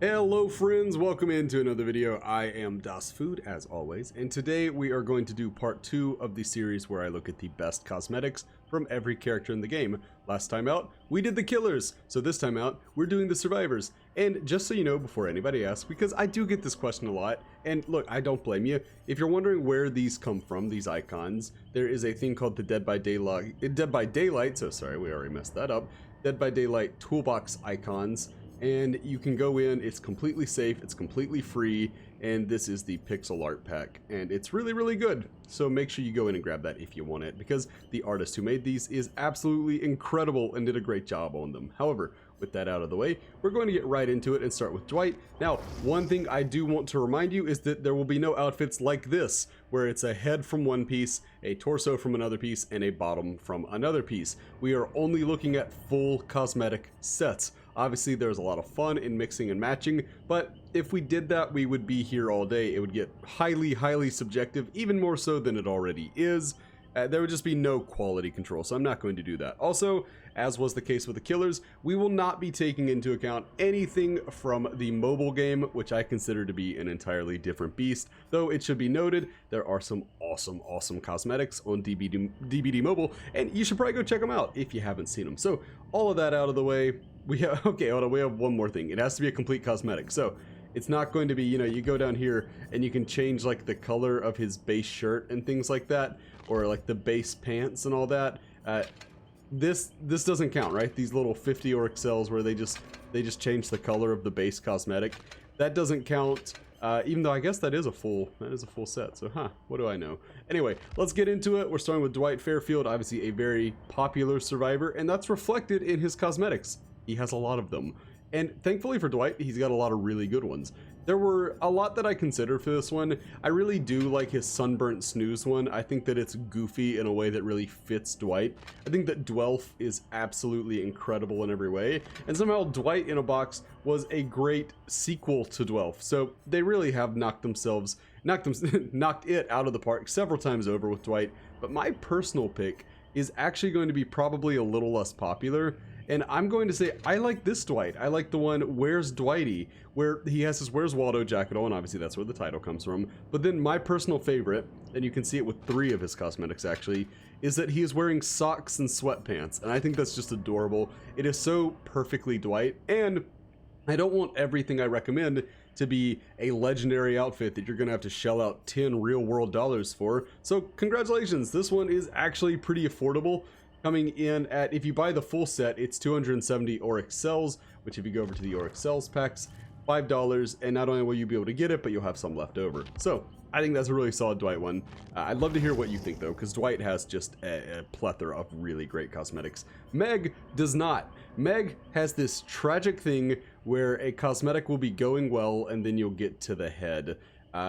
Hello friends, welcome into another video. I am Das Food as always, and today we are going to do part 2 of the series where I look at the best cosmetics from every character in the game. Last time out, we did the killers, so this time out, we're doing the survivors. And just so you know, before anybody asks, because I do get this question a lot, and look, I don't blame you. If you're wondering where these come from, these icons, there is a thing called the Dead by Daylight, so sorry, we already messed that up, Dead by Daylight toolbox icons. And you can go in, it's completely safe, it's completely free, and this is the pixel art pack, and it's really good. So make sure you go in and grab that if you want it, because the artist who made these is absolutely incredible and did a great job on them. However, with that out of the way, we're going to get right into it and start with Dwight. Now, one thing I do want to remind you is that there will be no outfits like this, where it's a head from one piece, a torso from another piece, and a bottom from another piece. We are only looking at full cosmetic sets. Obviously, there's a lot of fun in mixing and matching, but if we did that, we would be here all day. It would get highly subjective, even more so than it already is. There would just be no quality control, so I'm not going to do that. Also, as was the case with the killers, we will not be taking into account anything from the mobile game, which I consider to be an entirely different beast. Though it should be noted, there are some awesome cosmetics on DBD Mobile, and you should probably go check them out if you haven't seen them. So, all of that out of the way, we have, okay, hold on, we have one more thing. It has to be a complete cosmetic. So, it's not going to be, you know, you go down here and you can change like the color of his base shirt and things like that, or like the base pants and all that. This doesn't count, right? These little 50 Oric cells where they just change the color of the base cosmetic. That doesn't count. Even though I guess that is a full set. So, what do I know? Anyway, let's get into it. We're starting with Dwight Fairfield, obviously a very popular survivor, and that's reflected in his cosmetics. He has a lot of them. And thankfully for Dwight, he's got a lot of really good ones. There were a lot that I considered for this one. I really do like his Sunburnt Snooze one. I think that it's goofy in a way that really fits Dwight. I think that Dwelf is absolutely incredible in every way. And somehow Dwight in a Box was a great sequel to Dwelf. So they really have knocked it out of the park several times over with Dwight. But my personal pick is actually going to be probably a little less popular. And I'm going to say, I like this Dwight. I like the one, Where's Dwighty? Where he has his Where's Waldo jacket on, obviously that's where the title comes from. But then my personal favorite, and you can see it with 3 of his cosmetics actually, is that he is wearing socks and sweatpants. And I think that's just adorable. It is so perfectly Dwight. And I don't want everything I recommend to be a legendary outfit that you're gonna have to shell out 10 real world dollars for. So congratulations, this one is actually pretty affordable. Coming in at, if you buy the full set, it's 270 Oric cells, which if you go over to the Oric cells packs, $5, and not only will you be able to get it, but you'll have some left over. So I think that's a really solid Dwight one. I'd love to hear what you think though, because Dwight has just a plethora of really great cosmetics. Meg does not. Meg has this tragic thing where a cosmetic will be going well and then you'll get to the head.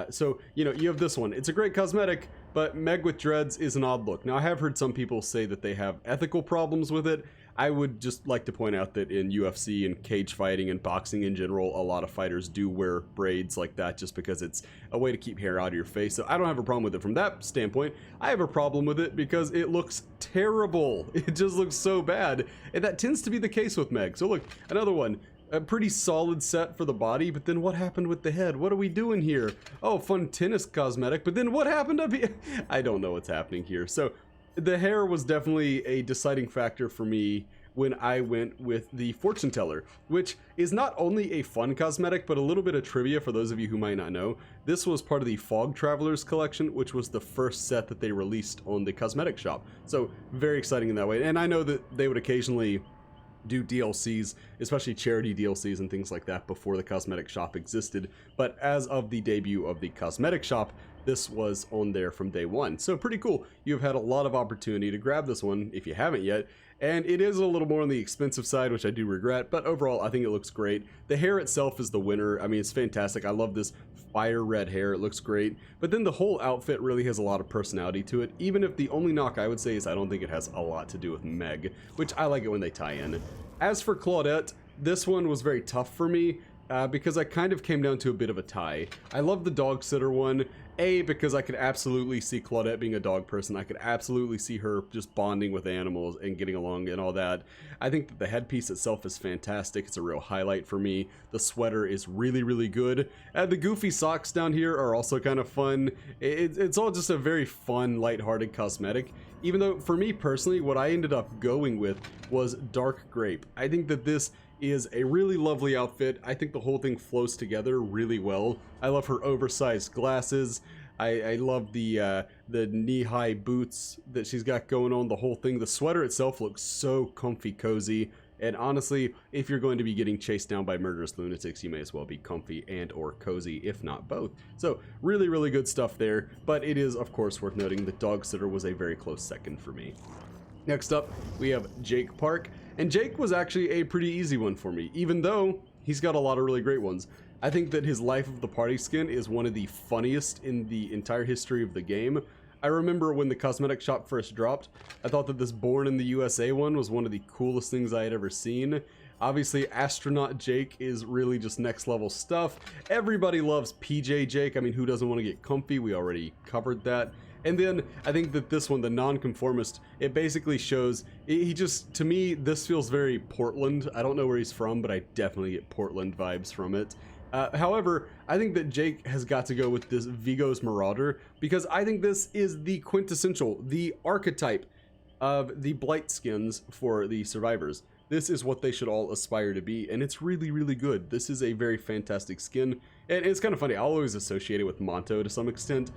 So, you know, you have this one. It's a great cosmetic, but Meg with dreads is an odd look. Now, I have heard some people say that they have ethical problems with it. I would just like to point out that in UFC and cage fighting and boxing in general, a lot of fighters do wear braids like that just because it's a way to keep hair out of your face. So I don't have a problem with it from that standpoint. I have a problem with it because it looks terrible. It just looks so bad. And that tends to be the case with Meg. So look, another one. A pretty solid set for the body, but then what happened with the head? What are we doing here? Oh, fun tennis cosmetic, but then what happened up here? I don't know what's happening here. So the hair was definitely a deciding factor for me when I went with the fortune teller, which is not only a fun cosmetic, but a little bit of trivia for those of you who might not know. This was part of the Fog Travelers collection, which was the first set that they released on the cosmetic shop. So very exciting in that way. And I know that they would occasionally do DLCs, especially charity DLCs and things like that before the cosmetic shop existed. But as of the debut of the cosmetic shop, this was on there from day one. So pretty cool. You've had a lot of opportunity to grab this one if you haven't yet. And it is a little more on the expensive side, which I do regret, but overall I think it looks great. The hair itself is the winner. I mean, it's fantastic. I love this fire red hair. It looks great. But then the whole outfit really has a lot of personality to it, even if the only knock I would say is I don't think it has a lot to do with Meg, which I like it when they tie in. As for Claudette, this one was very tough for me. Because I kind of came down to a bit of a tie. I love the dog sitter one, Because I could absolutely see Claudette being a dog person. I could absolutely see her just bonding with animals and getting along and all that. I think that the headpiece itself is fantastic. It's a real highlight for me. The sweater is really, really good. The goofy socks down here are also kind of fun. It's all just a very fun, lighthearted cosmetic. Even though, for me personally, what I ended up going with was Dark Grape. I think that this is a really lovely outfit. I think the whole thing flows together really well. I love her oversized glasses. I love the knee-high boots that she's got going on, the whole thing. The sweater itself looks so comfy cozy. And honestly, if you're going to be getting chased down by murderous lunatics, you may as well be comfy and or cozy, if not both. So really, really good stuff there. But it is, of course, worth noting that Dog Sitter was a very close second for me. Next up, we have Jake Park. And Jake was actually a pretty easy one for me, even though he's got a lot of really great ones. I think that his Life of the Party skin is one of the funniest in the entire history of the game. I remember when the cosmetic shop first dropped, I thought that this Born in the USA one was one of the coolest things I had ever seen. Obviously, Astronaut Jake is really just next level stuff. Everybody loves PJ Jake. I mean, who doesn't want to get comfy? We already covered that. And then I think that this one, the Nonconformist, it basically shows, he just, to me, this feels very Portland. I don't know where he's from, but I definitely get Portland vibes from it. However, I think that Jake has got to go with this Vigo's Marauder, because I think this is the quintessential, the archetype of the Blight skins for the survivors. This is what they should all aspire to be, and it's really, really good. This is a very fantastic skin, and it's kind of funny. I'll always associate it with Monto to some extent,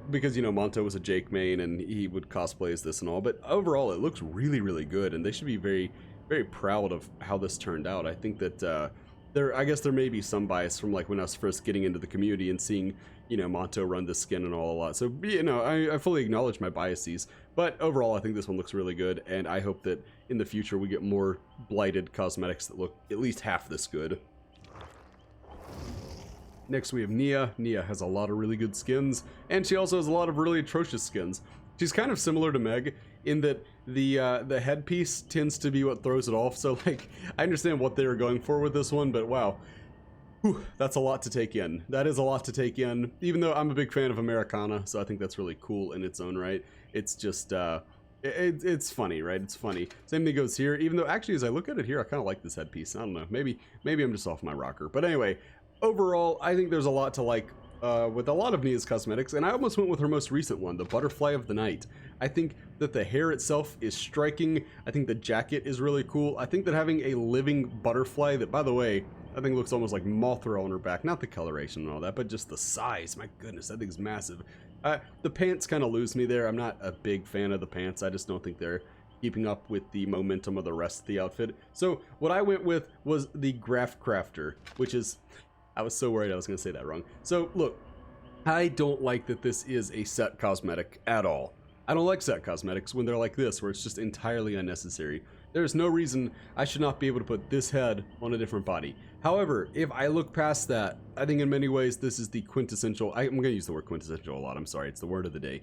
because, you know, Monto was a Jake main, and he would cosplay as this and all, but overall, it looks really, really good, and they should be very, very proud of how this turned out. I think that, I guess there may be some bias from, like, when I was first getting into the community and seeing, you know, Monto run this skin and all a lot. So, you know, I fully acknowledge my biases. But overall, I think this one looks really good. And I hope that in the future we get more blighted cosmetics that look at least half this good. Next, we have Nia. Nia has a lot of really good skins. And she also has a lot of really atrocious skins. She's kind of similar to Meg in that the headpiece tends to be what throws it off. So, like, I understand what they were going for with this one, but wow. Whew, that's a lot to take in. That is a lot to take in, even though I'm a big fan of Americana, so I think that's really cool in its own right. It's just, it's funny, right? It's funny. Same thing goes here, even though actually as I look at it here, I kind of like this headpiece. I don't know, maybe I'm just off my rocker. But anyway, overall, I think there's a lot to like with a lot of Nia's cosmetics, and I almost went with her most recent one, the Butterfly of the Night. I think that the hair itself is striking. I think the jacket is really cool. I think that having a living butterfly that, by the way, I think looks almost like Mothra on her back. Not the coloration and all that, but just the size. My goodness, that thing's massive. The pants kind of lose me there. I'm not a big fan of the pants. I just don't think they're keeping up with the momentum of the rest of the outfit. So what I went with was the Graph Crafter, which is... I was so worried I was going to say that wrong. So, look, I don't like that this is a set cosmetic at all. I don't like set cosmetics when they're like this, where it's just entirely unnecessary. There's no reason I should not be able to put this head on a different body. However, if I look past that, I think in many ways this is the quintessential, I'm going to use the word quintessential a lot, I'm sorry, it's the word of the day.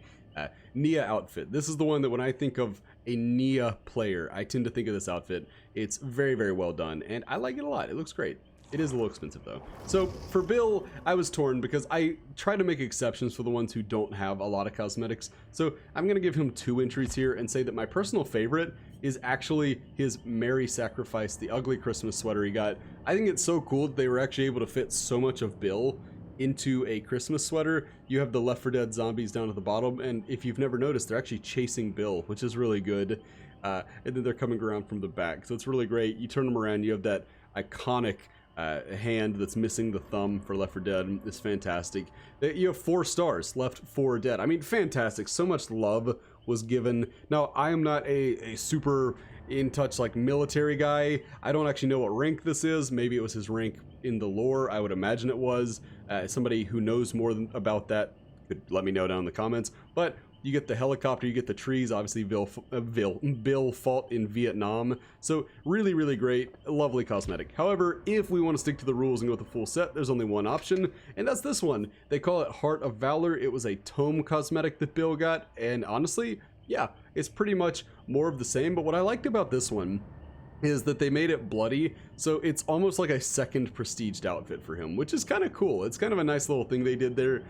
Nia outfit. This is the one that when I think of a Nia player, I tend to think of this outfit. It's very, very well done, and I like it a lot. It looks great. It is a little expensive though. So for Bill, I was torn because I try to make exceptions for the ones who don't have a lot of cosmetics. So I'm going to give him 2 entries here and say that my personal favorite is actually his Merry Sacrifice, the ugly Christmas sweater he got. I think it's so cool that they were actually able to fit so much of Bill into a Christmas sweater. You have the Left 4 Dead zombies down at the bottom, and if you've never noticed, they're actually chasing Bill, which is really good. And then they're coming around from the back, so it's really great. You turn them around, you have that iconic hand that's missing the thumb for Left 4 Dead. It's fantastic. You have 4 stars, Left 4 Dead. I mean, fantastic. So much love was given. Now, I am not a super in touch like military guy. I don't actually know what rank this is. Maybe it was his rank in the lore. I would imagine it was. Somebody who knows more about that could let me know down in the comments. But you get the helicopter, you get the trees, obviously Bill fought in Vietnam. So really, really great, lovely cosmetic. However, if we want to stick to the rules and go with the full set, there's only one option, and that's this one. They call it Heart of Valor. It was a tome cosmetic that Bill got, and honestly, yeah, it's pretty much more of the same, but what I liked about this one is that they made it bloody, so it's almost like a second prestiged outfit for him, which is kind of cool. It's kind of a nice little thing they did there.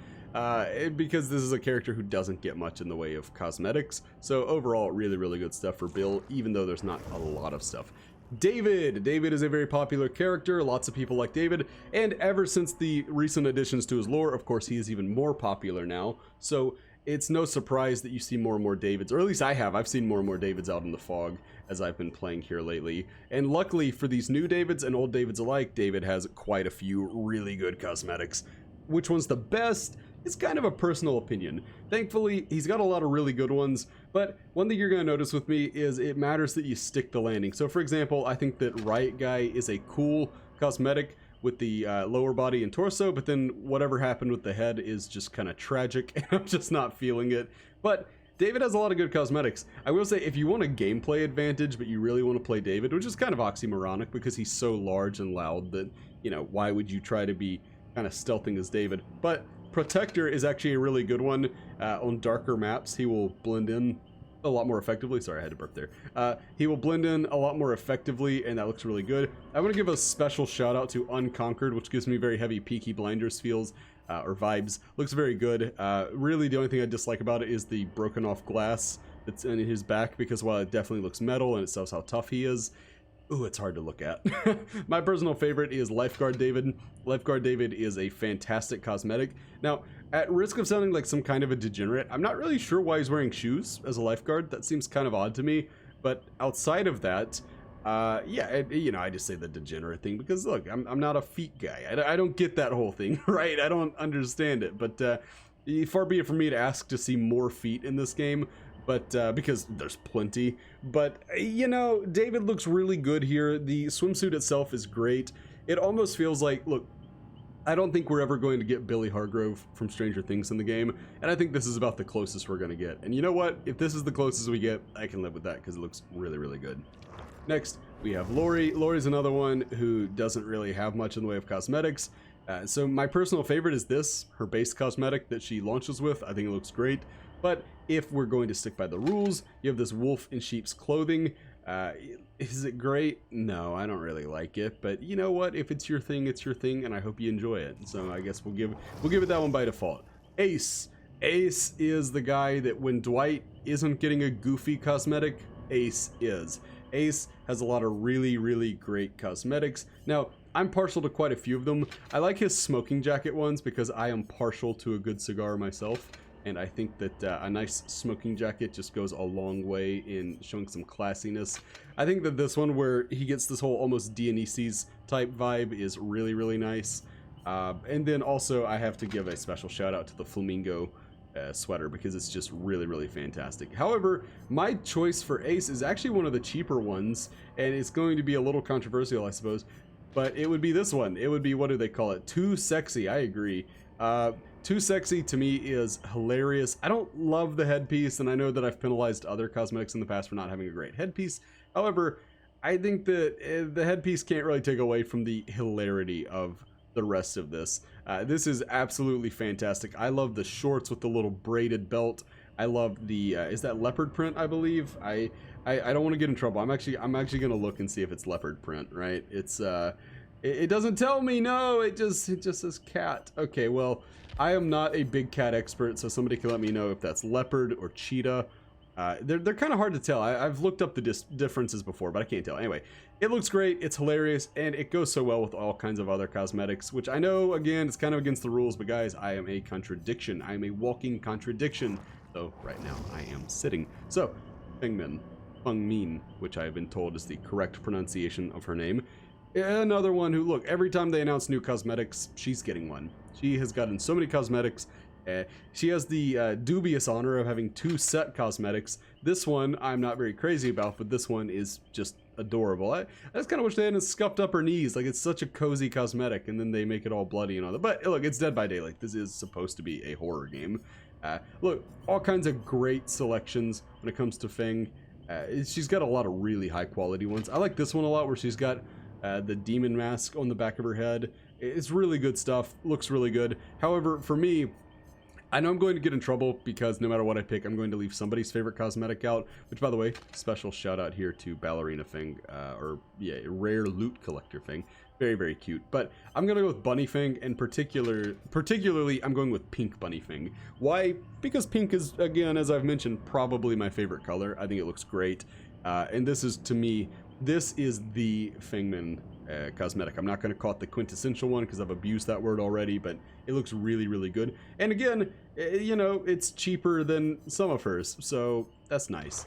because this is a character who doesn't get much in the way of cosmetics. So overall, really, really good stuff for Bill, even though there's not a lot of stuff. David is a very popular character. Lots of people like David, and ever since the recent additions to his lore, of course, he is even more popular now. So it's no surprise that you see more and more Davids, or at least I've seen more and more Davids out in the fog as I've been playing here lately. And luckily for these new Davids and old Davids alike, David has quite a few really good cosmetics. Which one's the best? It's kind of a personal opinion. Thankfully, he's got a lot of really good ones, but one thing you're going to notice with me is it matters that you stick the landing. So for example, I think that Riot Guy is a cool cosmetic with the lower body and torso, but then whatever happened with the head is just kind of tragic, and I'm just not feeling it. But David has a lot of good cosmetics. I will say, if you want a gameplay advantage, but you really want to play David, which is kind of oxymoronic because he's so large and loud that, you know, why would you try to be kind of stealthing as David? But Protector is actually a really good one. On darker maps, he will blend in a lot more effectively. Sorry, I had to burp there. He will blend in a lot more effectively, and that looks really good. I want to give a special shout out to Unconquered, which gives me very heavy Peaky Blinders feels, or vibes. Looks very good. Really, the only thing I dislike about it is the broken off glass that's in his back, because while it definitely looks metal and it shows how tough he is, ooh, it's hard to look at. My personal favorite is Lifeguard David. Lifeguard David is a fantastic cosmetic. Now, at risk of sounding like some kind of a degenerate, I'm not really sure why he's wearing shoes as a lifeguard. That seems kind of odd to me. But outside of that, yeah, you know, I just say the degenerate thing because, look, I'm not a feet guy. I don't get that whole thing, right? I don't understand it. But far be it for me to ask to see more feet in this game. But because there's plenty. But, you know, David looks really good here. The swimsuit itself is great. It almost feels like, look, I don't think we're ever going to get Billy Hargrove from Stranger Things in the game, and I think this is about the closest we're going to get. And you know what? If this is the closest we get, I can live with that because it looks really, really good. Next, we have Lori. Lori's another one who doesn't really have much in the way of cosmetics. So my personal favorite is this, her base cosmetic that she launches with. I think it looks great. But if we're going to stick by the rules, you have this wolf in sheep's clothing. Is it great? No, I don't really like it. But you know what? If it's your thing, it's your thing, and I hope you enjoy it. So I guess we'll give it that one by default. Ace. Ace is the guy that when Dwight isn't getting a goofy cosmetic, Ace is. Ace has a lot of really, really great cosmetics. Now, I'm partial to quite a few of them. I like his smoking jacket ones because I am partial to a good cigar myself. And I think that a nice smoking jacket just goes a long way in showing some classiness. I think that this one where he gets this whole almost Dionysus type vibe is really, really nice. And then also I have to give a special shout out to the flamingo sweater because it's just really, really fantastic. However, my choice for Ace is actually one of the cheaper ones, and it's going to be a little controversial, I suppose. But it would be this one. It would be, what do they call it? Too Sexy. I agree. Too Sexy to me is hilarious. I don't love the headpiece, and I know that I've penalized other cosmetics in the past for not having a great headpiece. However, I think that the headpiece can't really take away from the hilarity of the rest of this. This is absolutely fantastic. I love the shorts with the little braided belt. I love the is that leopard print, I believe. I don't want to get in trouble. I'm actually gonna look and see if it's leopard print, right? It's it doesn't tell me. No, it just says cat. Okay, well, I am not a big cat expert, so somebody can let me know if that's leopard or cheetah. They're kind of hard to tell. I've looked up the differences before, but I can't tell. Anyway, it looks great, it's hilarious, and it goes so well with all kinds of other cosmetics, which I know, again, it's kind of against the rules, but guys, I am a contradiction. I am a walking contradiction. So right now, I am sitting. So, Fengmin, which I have been told is the correct pronunciation of her name. Another one who, look, every time they announce new cosmetics, she's getting one. She has gotten so many cosmetics. She has the dubious honor of having 2 set cosmetics. This one I'm not very crazy about, but this one is just adorable. I just kind of wish they hadn't scuffed up her knees. Like, it's such a cozy cosmetic, and then they make it all bloody and all that. But look, it's Dead by Daylight. This is supposed to be a horror game. Look, all kinds of great selections when it comes to Feng. She's got a lot of really high quality ones. I like this one a lot where she's got the demon mask on the back of her head. It's really good stuff. Looks really good. However, for me, I know I'm going to get in trouble because no matter what I pick, I'm going to leave somebody's favorite cosmetic out, which, by the way, special shout out here to Ballerina Fang, Rare Loot Collector Fang. Very, very cute. But I'm going to go with Bunny Fang, and particularly, I'm going with Pink Bunny Fang. Why? Because pink is, again, as I've mentioned, probably my favorite color. I think it looks great. And this is, to me, this is the Fangman cosmetic. I'm not going to call it the quintessential one because I've abused that word already, but it looks really, really good. And again, you know, it's cheaper than some of hers, so that's nice.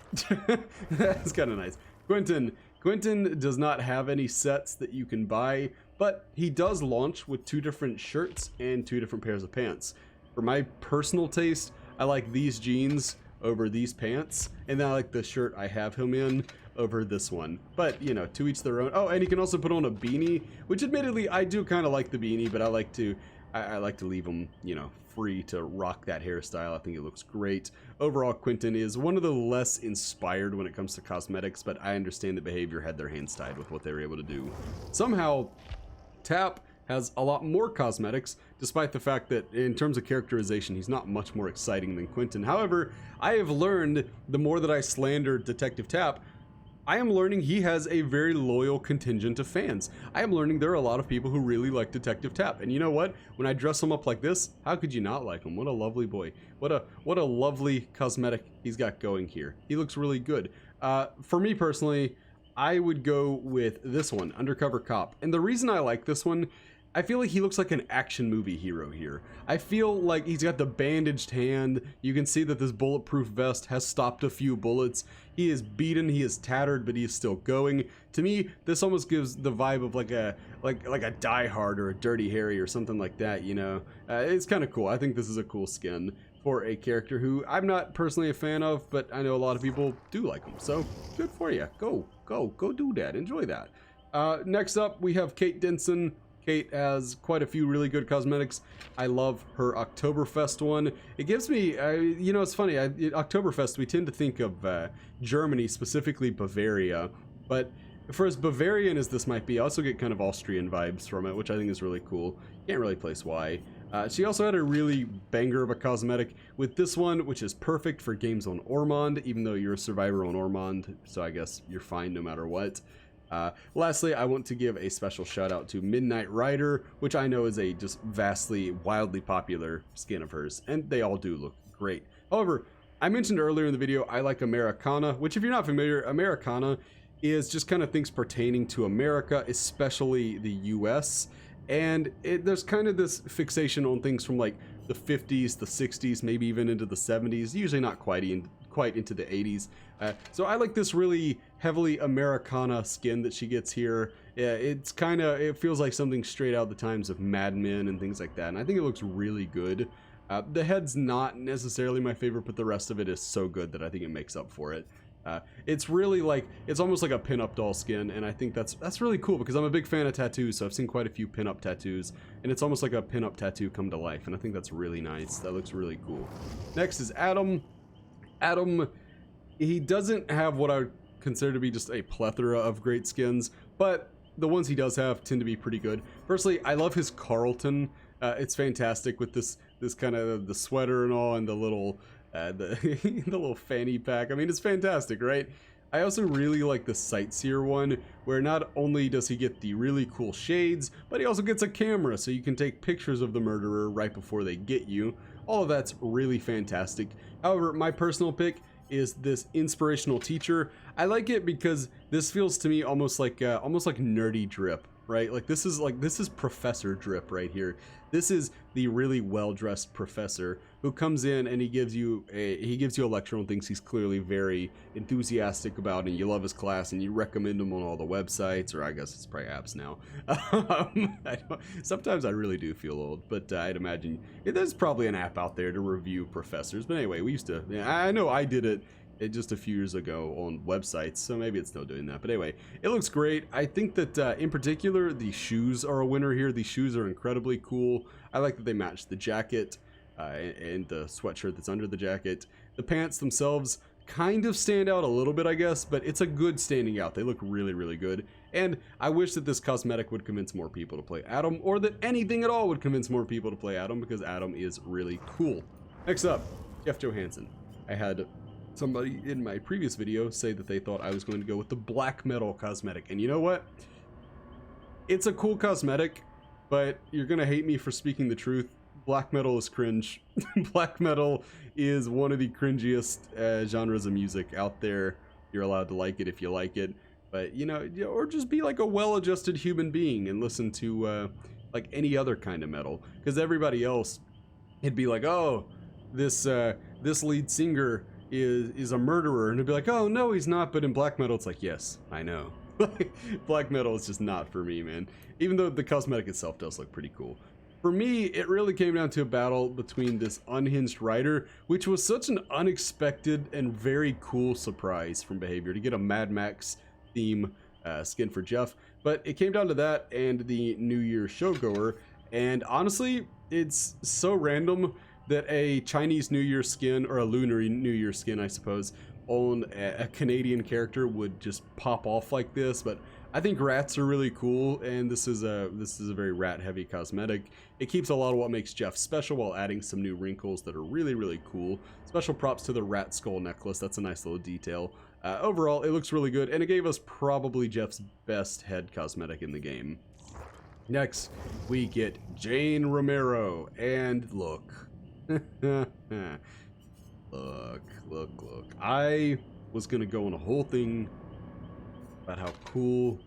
That's kind of nice. Quentin does not have any sets that you can buy, but he does launch with 2 different shirts and 2 different pairs of pants. For my personal taste, I like these jeans over these pants, and then I like the shirt I have him in over this one. But, you know, to each their own. Oh, and he can also put on a beanie, which admittedly I do kind of like the beanie, but I like to leave him, you know, free to rock that hairstyle. I think it looks great. Overall, Quentin is one of the less inspired when it comes to cosmetics, but I understand that Behavior had their hands tied with what they were able to do. Somehow, Tap has a lot more cosmetics, despite the fact that in terms of characterization, he's not much more exciting than Quentin. However, I have learned, the more that I slander Detective Tap, I am learning he has a very loyal contingent of fans. I am learning there are a lot of people who really like Detective Tap. And you know what? When I dress him up like this, how could you not like him? What a lovely boy. What a lovely cosmetic he's got going here. He looks really good. For me personally, I would go with this one, Undercover Cop. And the reason I like this one, I feel like he looks like an action movie hero here. I feel like he's got the bandaged hand. You can see that this bulletproof vest has stopped a few bullets. He is beaten, he is tattered, but he is still going. To me, this almost gives the vibe of like a Die Hard or a Dirty Harry or something like that, you know? It's kind of cool. I think this is a cool skin for a character who I'm not personally a fan of, but I know a lot of people do like him. So, good for you. Go do that. Enjoy that. Next up, we have Kate Denson. Kate has quite a few really good cosmetics. I love her Oktoberfest one. It gives me, you know, it's funny, Oktoberfest, we tend to think of Germany, specifically Bavaria, but for as Bavarian as this might be, I also get kind of Austrian vibes from it, which I think is really cool. Can't really place why. She also had a really banger of a cosmetic with this one, which is perfect for games on Ormond, even though you're a survivor on Ormond, so I guess you're fine no matter what. Lastly, I want to give a special shout out to Midnight Rider, which I know is a just vastly, wildly popular skin of hers, and they all do look great. However, I mentioned earlier in the video, I like Americana, which if you're not familiar, Americana is just kind of things pertaining to America, especially the US, and there's kind of this fixation on things from like the 50s, the 60s, maybe even into the 70s, usually not quite into the 80s. So I like this really heavily Americana skin that she gets here. It's kind of, it feels like something straight out of the times of Mad Men and things like that, and I think it looks really good. The head's not necessarily my favorite, but the rest of it is so good that I think it makes up for it. It's really like, it's almost like a pinup doll skin, and I think that's really cool because I'm a big fan of tattoos, so I've seen quite a few pinup tattoos, and it's almost like a pinup tattoo come to life, and I think that's really nice. That looks really cool. Next is Adam. Adam, he doesn't have what I would consider to be just a plethora of great skins, but the ones he does have tend to be pretty good. Firstly, I love his Carlton. It's fantastic with this kind of the sweater and all, and the little the little fanny pack. I mean, it's fantastic, right? I also really like the Sightseer one, where not only does he get the really cool shades, but he also gets a camera so you can take pictures of the murderer right before they get you. All of that's really fantastic. However, my personal pick is this Inspirational Teacher. I like it because this feels to me almost like nerdy drip, right? Like this is Professor Drip right here. This is the really well-dressed professor who comes in and he gives you a lecture on things he's clearly very enthusiastic about, and you love his class and you recommend him on all the websites, or I guess it's probably apps now. Sometimes I really do feel old, but I'd imagine there's probably an app out there to review professors. But anyway, we used to, I know I did it just a few years ago on websites, so maybe it's still doing that. But anyway, it looks great. I think that in particular the shoes are a winner here. These shoes are incredibly cool. I like that they match the jacket and the sweatshirt that's under the jacket. The pants themselves kind of stand out a little bit, I guess, but it's a good standing out. They look really, really good. And I wish that this cosmetic would convince more people to play Adam, or that anything at all would convince more people to play Adam, because Adam is really cool. Next up, Jeff Johansson. I had somebody in my previous video say that they thought I was going to go with the black metal cosmetic. And you know what? It's a cool cosmetic, but you're going to hate me for speaking the truth. Black metal is cringe. Black metal is one of the cringiest genres of music out there. You're allowed to like it if you like it. But, you know, or just be like a well-adjusted human being and listen to like any other kind of metal. Because everybody else, it'd be like, oh, this lead singer is a murderer, and it'd be like, oh no, he's not. But in black metal, it's like, yes, I know. Black metal is just not for me, man. Even though the cosmetic itself does look pretty cool. For me, it really came down to a battle between this unhinged writer, which was such an unexpected and very cool surprise from Behavior to get a Mad Max theme skin for Jeff. But it came down to that and the New Year showgoer, and honestly, it's so random that a Chinese New Year skin, or a Lunar New Year skin, I suppose, on a Canadian character would just pop off like this. But I think rats are really cool, and this is a very rat-heavy cosmetic. It keeps a lot of what makes Jeff special while adding some new wrinkles that are really, really cool. Special props to the rat skull necklace. That's a nice little detail. Overall, it looks really good, and it gave us probably Jeff's best head cosmetic in the game. Next, we get Jane Romero, and look. Look. I was gonna go on a whole thing about how cool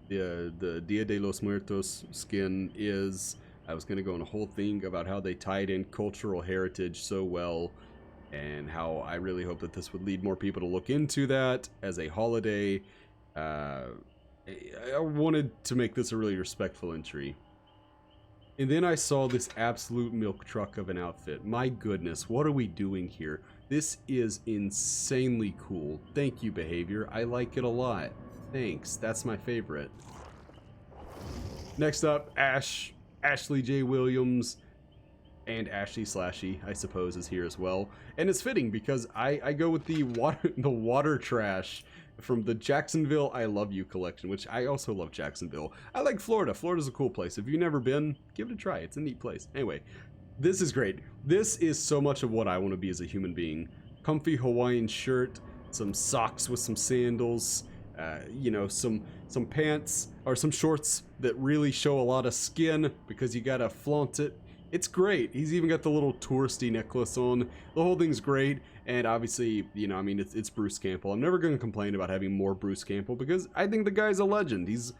the Dia de los Muertos skin is. I was gonna go on a whole thing about how they tied in cultural heritage so well, and how I really hope that this would lead more people to look into that as a holiday. I wanted to make this a really respectful entry. And then I saw this absolute milk truck of an outfit. My goodness, what are we doing here? This is insanely cool. Thank you, Behavior. I like it a lot. Thanks. That's my favorite. Next up, Ashley J. Williams, and Ashley Slashy, I suppose, is here as well. And it's fitting because I go with the water trash from the Jacksonville I Love You collection, which I also love Jacksonville. I like Florida. Florida's a cool place. If you've never been, give it a try. It's a neat place. Anyway, this is great. This is so much of what I want to be as a human being. Comfy Hawaiian shirt, some socks with some sandals, you know, some pants or some shorts that really show a lot of skin because you gotta flaunt it. It's great. He's even got the little touristy necklace on. The whole thing's great. And obviously, you know, I mean, it's Bruce Campbell. I'm never going to complain about having more Bruce Campbell because I think the guy's a legend. He's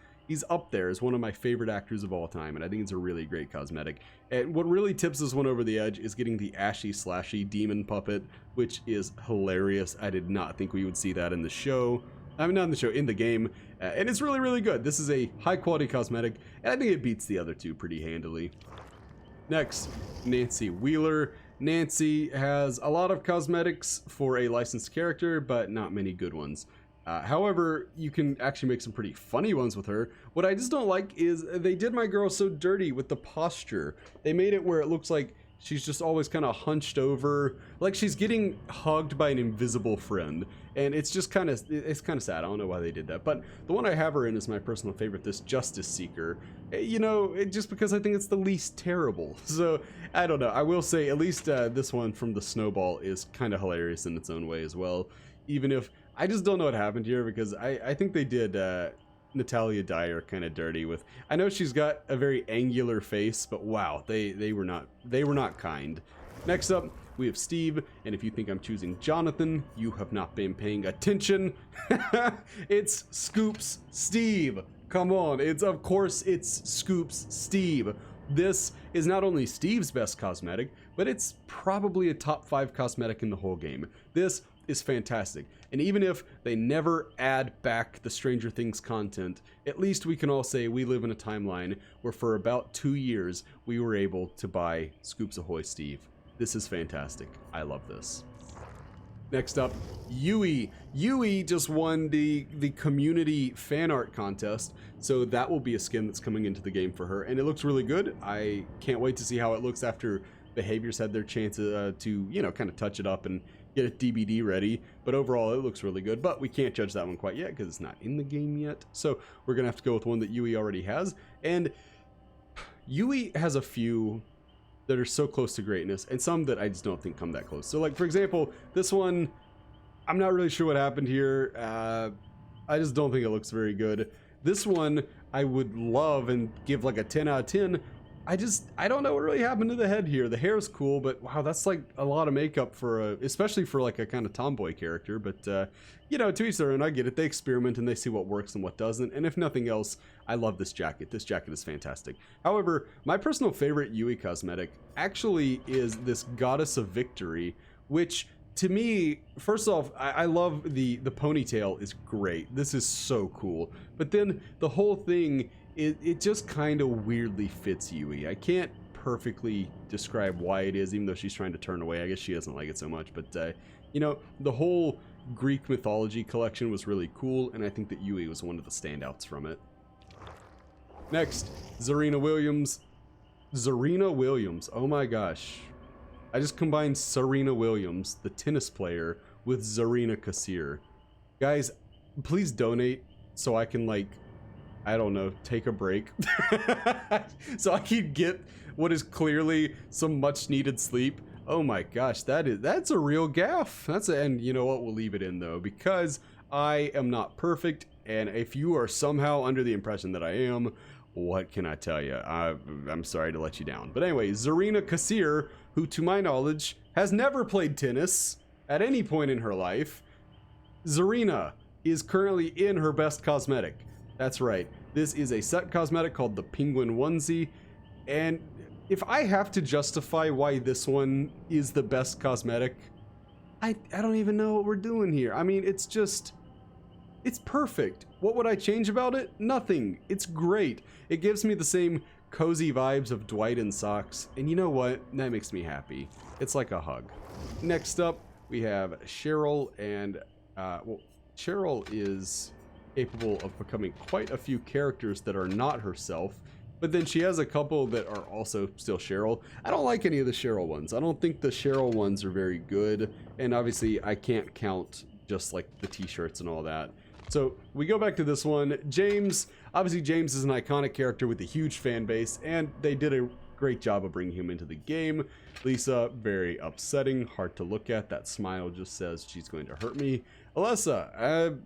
up there as one of my favorite actors of all time, and I think it's a really great cosmetic. And what really tips this one over the edge is getting the Ashy Slashy demon puppet, which is hilarious. I did not think we would see that in the show. I mean, not in the show, in the game. And it's really, really good. This is a high-quality cosmetic, and I think it beats the other two pretty handily. Next, Nancy Wheeler. Nancy has a lot of cosmetics for a licensed character, but not many good ones. However, you can actually make some pretty funny ones with her. What I just don't like is they did my girl so dirty with the posture. They made it where it looks like she's just always kind of hunched over, like she's getting hugged by an invisible friend. And it's just kind of, it's kind of sad. I don't know why they did that. But the one I have her in is my personal favorite, this Justice Seeker. You know, just because I think it's the least terrible. So, I don't know. I will say, at least this one from the Snowball is kind of hilarious in its own way as well. Even if, I just don't know what happened here because I think they did Natalia Dyer kind of dirty with, I know she's got a very angular face, but wow, they were not kind. Next up, we have Steve, and if you think I'm choosing Jonathan, you have not been paying attention. It's Scoops Steve. Come on, of course it's Scoops Steve. This is not only Steve's best cosmetic, but it's probably a top 5 cosmetic in the whole game. This is fantastic. And even if they never add back the Stranger Things content, at least we can all say we live in a timeline where for about 2 years, we were able to buy Scoops Ahoy Steve. This is fantastic. I love this. Next up, Yui. Yui just won the community fan art contest, so that will be a skin that's coming into the game for her, and it looks really good. I can't wait to see how it looks after Behaviors had their chance to, you know, kind of touch it up and get a DVD ready, but overall it looks really good. But we can't judge that one quite yet because it's not in the game yet, so we're gonna have to go with one that Yui already has. And Yui has a few that are so close to greatness, and some that I just don't think come that close. So like, for example, this one, I'm not really sure what happened here. I just don't think it looks very good. This one, I would love and give like a 10 out of 10. I don't know what really happened to the head here. The hair is cool, but wow, that's like a lot of makeup for especially for like a kind of tomboy character. But you know, to each their own. I get it. They experiment and they see what works and what doesn't. And if nothing else, I love this jacket. This jacket is fantastic. However, my personal favorite Yui cosmetic actually is this Goddess of Victory, which to me, first off, I love the ponytail is great. This is so cool. But then the whole thing, it just kind of weirdly fits Yui. I can't perfectly describe why it is, even though she's trying to turn away. I guess she doesn't like it so much. But, you know, the whole Greek mythology collection was really cool, and I think that Yui was one of the standouts from it. Next, Zarina Williams. Zarina Williams. Oh my gosh. I just combined Serena Williams, the tennis player, with Zarina Kassir. Guys, please donate so I can, like, I don't know, take a break. So I can get what is clearly some much needed sleep. Oh my gosh, that's a real gaffe. And you know what, we'll leave it in though, because I am not perfect, and if you are somehow under the impression that I am, what can I tell you? I'm sorry to let you down. But anyway, Zarina Kassir, who to my knowledge has never played tennis at any point in her life. Zarina is currently in her best cosmetic. That's right. This is a set cosmetic called the Penguin Onesie. And if I have to justify why this one is the best cosmetic, I don't even know what we're doing here. I mean, it's perfect. What would I change about it? Nothing. It's great. It gives me the same cozy vibes of Dwight in socks, and you know what? That makes me happy. It's like a hug. Next up, we have Cheryl, and well, Cheryl is capable of becoming quite a few characters that are not herself, but then she has a couple that are also still Cheryl. I don't like any of the Cheryl ones. I don't think the Cheryl ones are very good, and obviously I can't count just like the t-shirts and all that. So we go back to this one. James, obviously James is an iconic character with a huge fan base, and they did a great job of bringing him into the game. Lisa, very upsetting, hard to look at. That smile just says she's going to hurt me. Alyssa,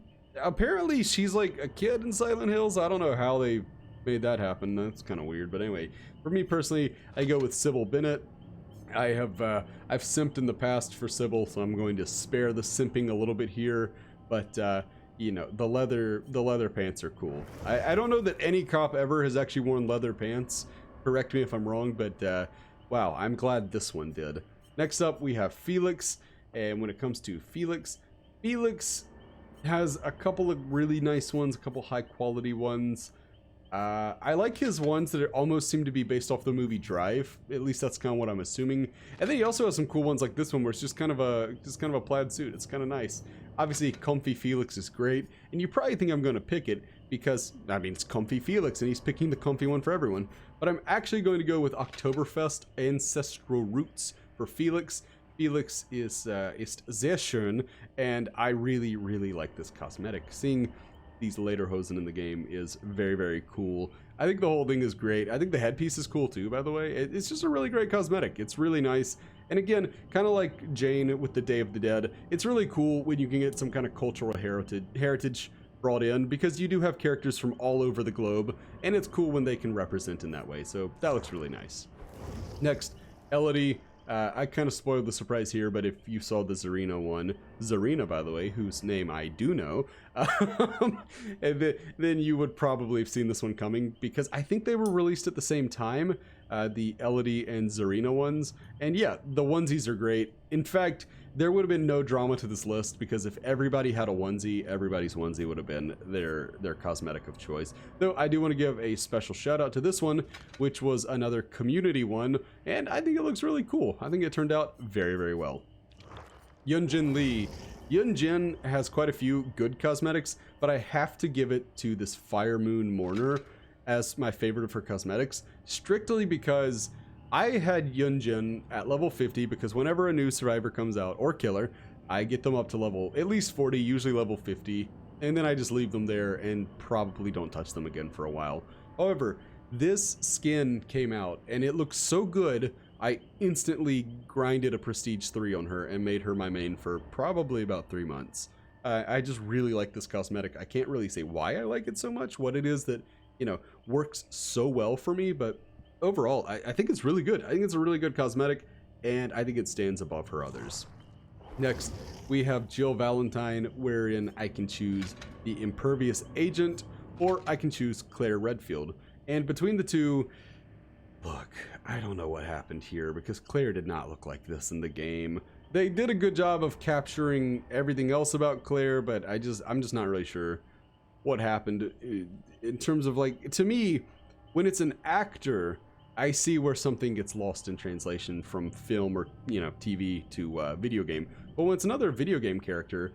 apparently she's like a kid in Silent Hills. I don't know how they made that happen. That's kind of weird. But anyway, for me personally, I go with Sybil Bennett. I've simped in the past for Sybil, so I'm going to spare the simping a little bit here. But you know, the leather pants are cool. I don't know that any cop ever has actually worn leather pants. Correct me if I'm wrong, but wow, I'm glad this one did. Next up, we have Felix, and when it comes to Felix, Felix has a couple of really nice ones, a couple high quality ones. I like his ones that almost seem to be based off the movie Drive. At least that's kind of what I'm assuming. And then he also has some cool ones like this one, where it's just kind of a plaid suit. It's kind of nice. Obviously, Comfy Felix is great, and you probably think I'm going to pick it because, I mean, it's Comfy Felix, and he's picking the comfy one for everyone. But I'm actually going to go with Oktoberfest Ancestral Roots for Felix. Felix is sehr schön, and I really, really like this cosmetic. Seeing these lederhosen in the game is very, very cool. I think the whole thing is great. I think the headpiece is cool too, by the way. It's just a really great cosmetic. It's really nice. And again, kind of like Jane with the Day of the Dead, it's really cool when you can get some kind of cultural heritage brought in, because you do have characters from all over the globe, and it's cool when they can represent in that way. So that looks really nice. Next, Elodie. I kind of spoiled the surprise here, but if you saw the Zarina one, Zarina, by the way, whose name I do know, and then you would probably have seen this one coming, because I think they were released at the same time, the Elodie and Zarina ones. And yeah, the onesies are great. In fact, there would have been no drama to this list, because if everybody had a onesie, everybody's onesie would have been their cosmetic of choice. Though I do want to give a special shout out to this one, which was another community one, and I think it looks really cool. I think it turned out very, very well. Yunjin Lee. Yunjin has quite a few good cosmetics, but I have to give it to this Fire Moon Mourner as my favorite of her cosmetics, strictly because I had Yunjin at level 50, because whenever a new survivor comes out, or killer, I get them up to level at least 40, usually level 50, and then I just leave them there and probably don't touch them again for a while. However, this skin came out and it looks so good I instantly grinded a Prestige 3 on her and made her my main for probably about 3 months. I just really like this cosmetic. I can't really say why I like it so much, what it is that, you know, works so well for me, but overall, I think it's really good. I think it's a really good cosmetic, and I think it stands above her others. Next, we have Jill Valentine, wherein I can choose the Impervious Agent, or I can choose Claire Redfield. And between the two, look, I don't know what happened here, because Claire did not look like this in the game. They did a good job of capturing everything else about Claire, but I'm just not really sure what happened in terms of, like, to me, when it's an actor, I see where something gets lost in translation from film or, you know, TV to video game. But when it's another video game character,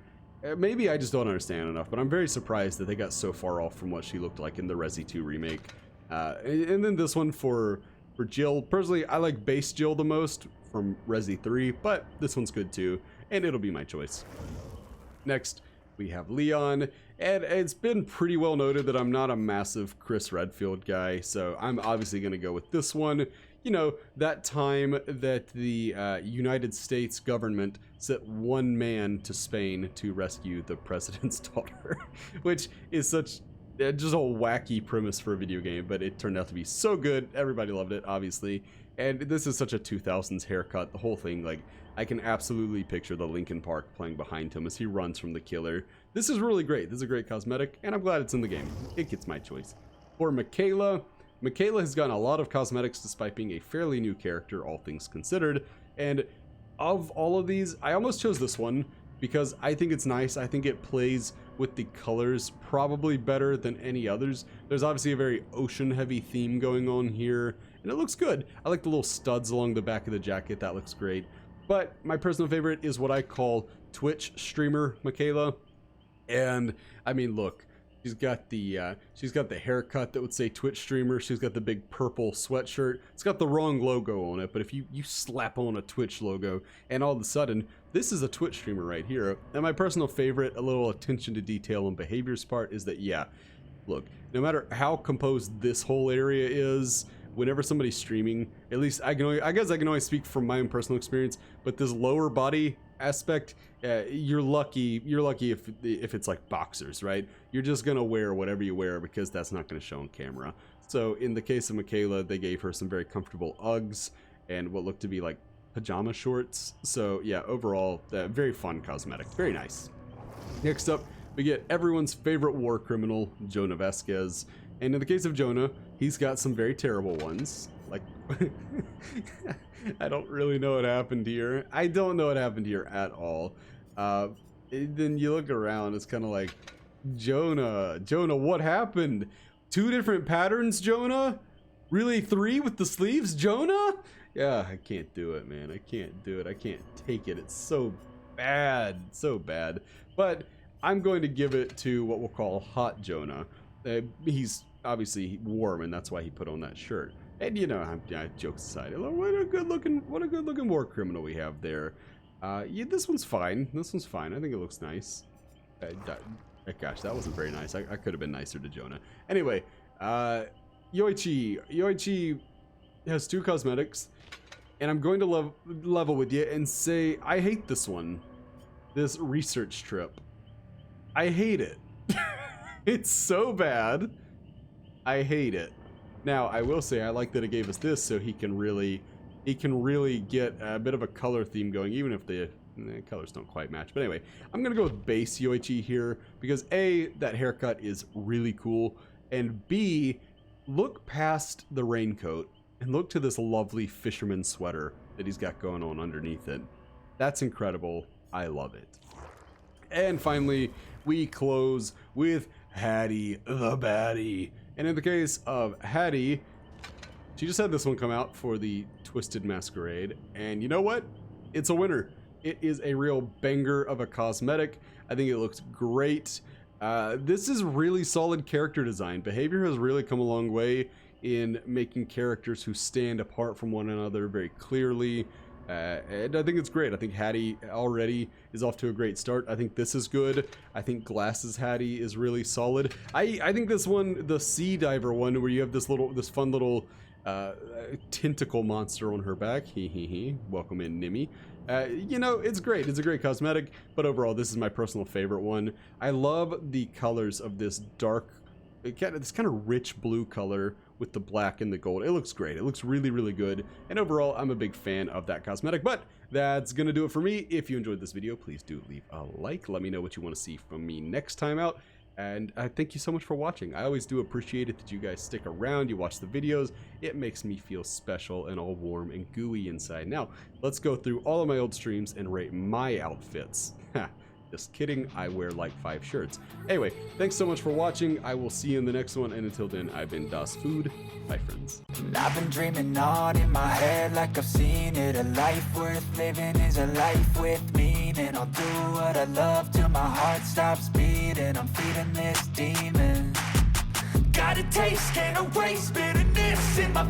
maybe I just don't understand enough, but I'm very surprised that they got so far off from what she looked like in the Resi 2 remake. And then this one for Jill. Personally, I like base Jill the most from Resi 3, but this one's good too, and it'll be my choice. Next, we have Leon, and it's been pretty well noted that I'm not a massive Chris Redfield guy, so I'm obviously going to go with this one. You know, that time that the United States government sent one man to Spain to rescue the president's daughter, which is such just a wacky premise for a video game, but it turned out to be so good. Everybody loved it, obviously. And this is such a 2000s haircut, the whole thing. Like, I can absolutely picture the Linkin Park playing behind him as he runs from the killer. This is really great. This is a great cosmetic, and I'm glad it's in the game. It gets my choice. For Michaela, Michaela has gotten a lot of cosmetics despite being a fairly new character, all things considered. And of all of these, I almost chose this one because I think it's nice. I think it plays with the colors probably better than any others. There's obviously a very ocean-heavy theme going on here, and it looks good. I like the little studs along the back of the jacket. That looks great. But my personal favorite is what I call Twitch streamer Michaela. And I mean, look, she's got the haircut that would say Twitch streamer. She's got the big purple sweatshirt. It's got the wrong logo on it, but if you slap on a Twitch logo, and all of a sudden, this is a Twitch streamer right here. And my personal favorite, a little attention to detail on behaviors part, is that, yeah, look, no matter how composed this whole area is, whenever somebody's streaming, at least I guess I can only speak from my own personal experience, but this lower body aspect, you're lucky if it's like boxers, right? You're just gonna wear whatever you wear because that's not gonna show on camera. So in the case of Michaela, they gave her some very comfortable Uggs and what looked to be like pajama shorts. So yeah, overall, very fun cosmetic, very nice. Next up, we get everyone's favorite war criminal, Jonah Vasquez. And in the case of Jonah, he's got some very terrible ones. Like, I don't really know what happened here. I don't know what happened here at all. Then you look around, it's kind of like, Jonah, what happened? 2 different patterns, Jonah? Really 3 with the sleeves, Jonah? Yeah, I can't do it, man. I can't do it. I can't take it. It's so bad, so bad. But I'm going to give it to what we'll call Hot Jonah. He's obviously warm, and that's why he put on that shirt. And you know, jokes aside, what a good looking war criminal we have there. Yeah, this one's fine. This one's fine. I think it looks nice. Gosh, that wasn't very nice. I could have been nicer to Jonah. Anyway, Yoichi has 2 cosmetics, and I'm going to level with you and say I hate this one. This research trip. I hate it. It's so bad. I hate it. Now, I will say I like that it gave us this so he can really get a bit of a color theme going, even if the colors don't quite match. But anyway, I'm gonna go with base Yoichi here because A, that haircut is really cool, and B, look past the raincoat and look to this lovely fisherman sweater that he's got going on underneath it. That's incredible. I love it. And finally, we close with Hattie the baddie. And in the case of Hattie, she just had this one come out for the Twisted Masquerade, and you know what? It's a winner. It is a real banger of a cosmetic. I think it looks great. This is really solid character design. Behavior has really come a long way in making characters who stand apart from one another very clearly. And I think it's great. I think Hattie already is off to a great start. I think this is good. I think Glasses Hattie is really solid. I think this one, the Sea Diver one, where you have this fun little tentacle monster on her back. Welcome in, Nimmy. You know, it's great. It's a great cosmetic, but overall, this is my personal favorite one. I love the colors of this dark, this kind of rich blue color with the black and the gold. It looks great. It looks really, really good. And overall, I'm a big fan of that cosmetic. But that's going to do it for me. If you enjoyed this video, please do leave a like. Let me know what you want to see from me next time out. And thank you so much for watching. I always do appreciate it that you guys stick around, you watch the videos. It makes me feel special and all warm and gooey inside. Now, let's go through all of my old streams and rate my outfits. Just kidding, I wear like 5 shirts. Anyway, thanks so much for watching. I will see you in the next one, and until then, I've been Das Food. Bye, friends. I've been dreaming on in my head like I've seen it. A life worth living is a life with meaning. I'll do what I love till my heart stops beating. I'm feeding this demon. Got a taste, can't erase bitterness in my